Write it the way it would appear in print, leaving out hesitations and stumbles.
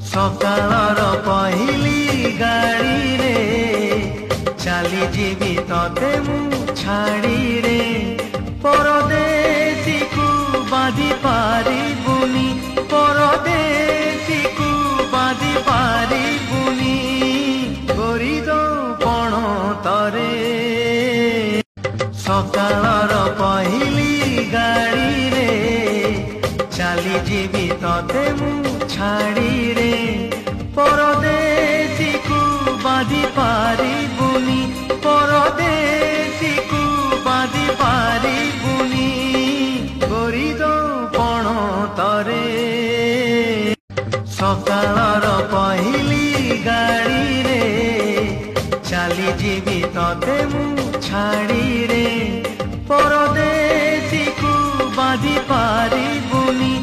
सकाळर पहिली गाड़ी रे चली जीवी तते मु छाड़ी रे परदेसी को बांधी पारिबुनी परदेसी को बांधी पारिबुनी करी दो पण तरे सकाळर पहिली गाड़ी रे चली जीवी तते मु छाड़ी रे परदेसी को बांधी पारिबुनी परदेसी को बांधी पारिबुनी करी दो पण तरे सकाळर पहिली गाड़ी रे चली जीवी तते मु छाड़ी रे परदेसी को बांधी पारिबुनी